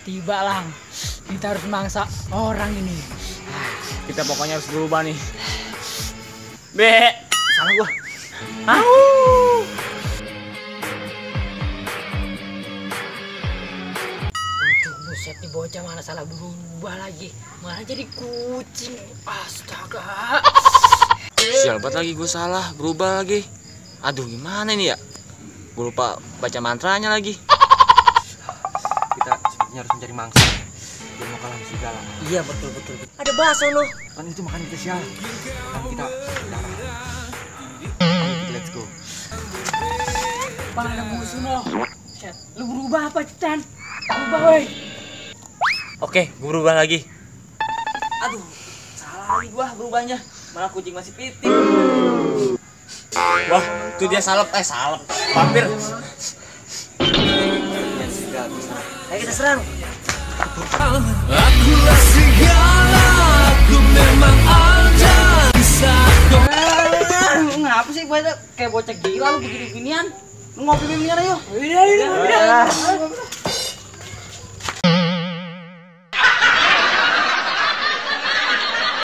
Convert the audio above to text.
tiba Lang. Kita harus mangsa orang ini. Kita pokoknya harus berubah nih. Be, salah gua. Buset, nih bocah mana salah berubah lagi. Malah jadi kucing. Astaga. Sial banget lagi gue salah, berubah lagi. Aduh, gimana ini ya? Gue lupa baca mantranya lagi. Kita sepertinya harus mencari mangsa. Dia mau kalah si Galang. Iya betul. Ada bakso loh. Kan itu makan kita sial. Kan kita darah. Let's go. Mana ada musuh loh. Chat, lu berubah apa, Chan? Berubah, woi. Oke, gue berubah lagi. Aduh, salah lagi gua berubahnya. Malah kucing masih piting. Wah, itu dia salep. Vampir. Ayo kita serang. Akulah segala, aku memang ada bisa. Ngapa sih kayak bocah gila lu begini-beginian? Lu ngopi minum ayo. Iya.